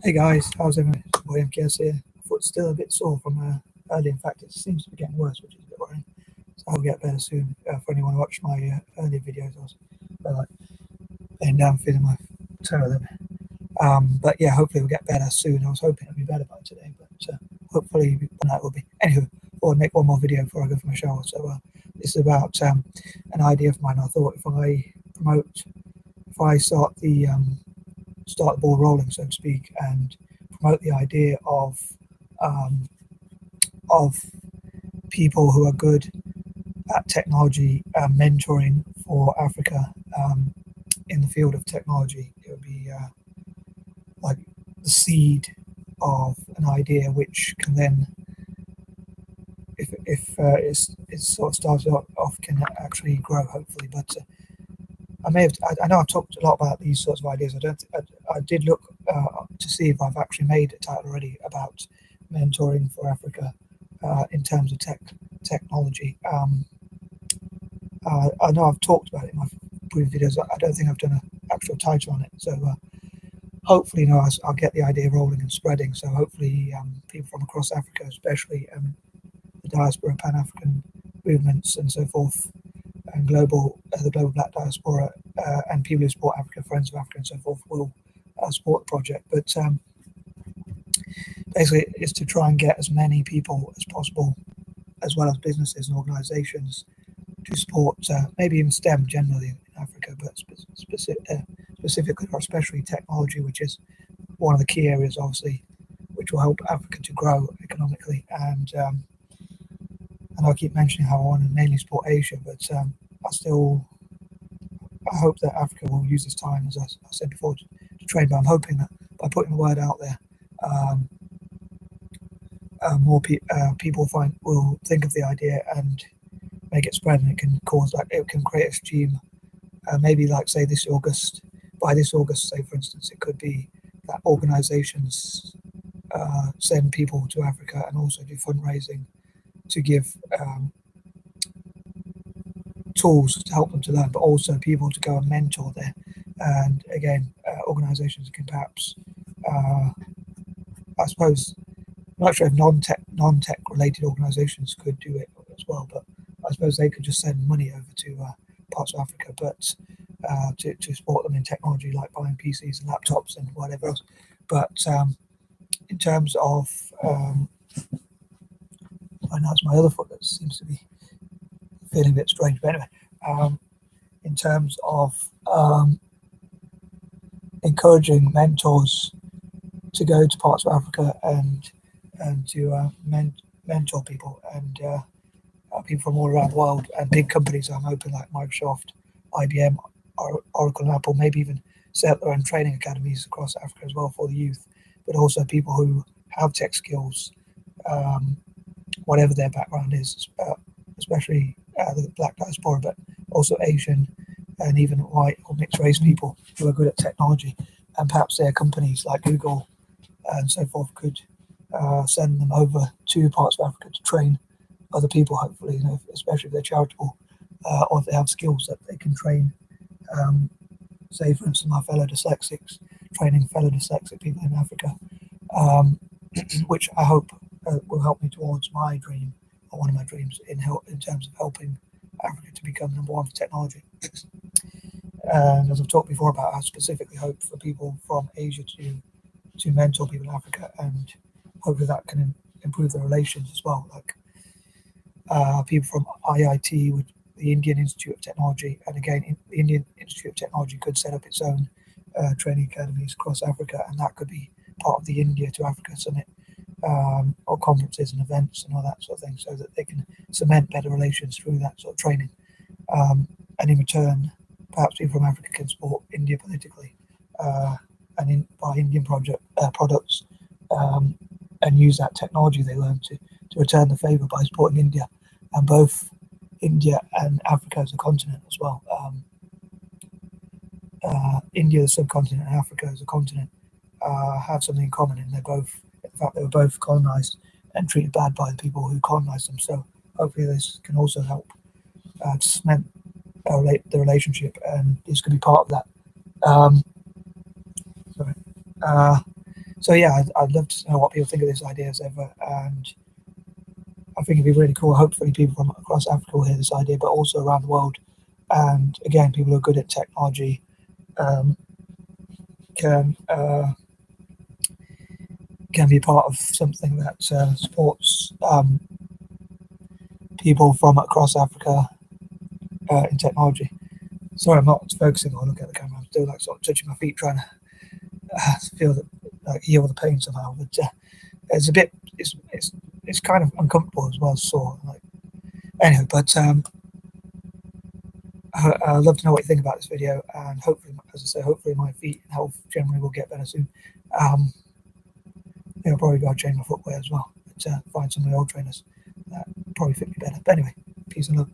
Hey guys, how's everyone? It's your boy MKS here. My foot's still a bit sore from early. In fact, it seems to be getting worse, which is a bit worrying. So I'll get better soon. For anyone who watched my earlier videos, I was like laying down, feeling my toe a little bit. But yeah, hopefully we'll get better soon. I was hoping it'll be better by today, but hopefully that will be. Anywho, I'll make one more video before I go for my shower. So this is about an idea of mine. I thought if I start the ball rolling, so to speak, and promote the idea um, of people who are good at technology mentoring for Africa in the field of technology. It would be like the seed of an idea which can then, if it's sort of started off, can actually grow, hopefully. But I know I've talked a lot about these sorts of ideas. I did look to see if I've actually made a title already about mentoring for Africa in terms of technology. I know I've talked about it in my previous videos. I don't think I've done an actual title on it. So hopefully, I'll get the idea rolling and spreading. So hopefully, people from across Africa, especially the diaspora, Pan-African movements, and so forth, and the global Black diaspora, and people who support Africa, Friends of Africa, and so forth, will support the project. But basically, it's to try and get as many people as possible, as well as businesses and organisations, to support maybe even STEM generally in Africa, but specifically or especially technology, which is one of the key areas, obviously, which will help Africa to grow economically. And I keep mentioning how I want to mainly support Asia, but I hope that Africa will use this time, as I said before, to train. But I'm hoping that by putting the word out there, more people will think of the idea and make it spread, and it can create a stream. Maybe say by this August, say for instance, it could be that organisations send people to Africa and also do fundraising to give tools to help them to learn, but also people to go and mentor there. And again, organisations can perhaps, I suppose, I'm not sure if non-tech related organisations could do it as well, but I suppose they could just send money over to parts of Africa, but to support them in technology, like buying PCs and laptops and whatever else. But in terms of, I know it's my other foot that seems to be feeling a bit strange, but anyway, in terms of encouraging mentors to go to parts of Africa and to mentor people and people from all around the world, and big companies, I'm hoping, like Microsoft, IBM, Oracle, and Apple, maybe even set up their own training academies across Africa as well for the youth, but also people who have tech skills, whatever their background is, especially the Black diaspora, but also Asian and even white or mixed race people who are good at technology. And perhaps their companies like Google and so forth could send them over to parts of Africa to train other people, hopefully, especially if they're charitable, or if they have skills that they can train. Say, for instance, my fellow dyslexics, training fellow dyslexic people in Africa, which I hope will help me towards my dream, or one of my dreams, in terms of helping Africa to become number one for technology. And as I've talked before about, I specifically hope for people from Asia to mentor people in Africa, and hopefully that can improve their relations as well. Like people from IIT, with the Indian Institute of Technology, and again, the Indian Institute of Technology could set up its own training academies across Africa, and that could be part of the India to Africa Summit, or conferences and events and all that sort of thing, so that they can cement better relations through that sort of training. And in return, perhaps people from Africa can support India politically, and buy Indian products, and use that technology they learn to return the favour by supporting India, and both India and Africa as a continent as well. India, the subcontinent, and Africa as a continent have something in common, and they were both colonised and treated bad by the people who colonised them. So hopefully this can also help to cement the relationship, and this could be part of that. So yeah, I'd love to know what people think of this idea as ever, and I think it'd be really cool. Hopefully, people from across Africa will hear this idea, but also around the world. And again, people who are good at technology um, can can be part of something that supports people from across Africa in technology. Sorry, I'm not focusing on looking at the camera. I'm still like sort of touching my feet, trying to feel that, like, heal the pain somehow. But it's a bit, it's kind of uncomfortable as well. So like, anyway, but I'd love to know what you think about this video, and hopefully, as I say, hopefully my feet and health generally will get better soon. I'll probably go change my footwear as well. But find some of my old trainers that probably fit me better. But anyway, peace and love.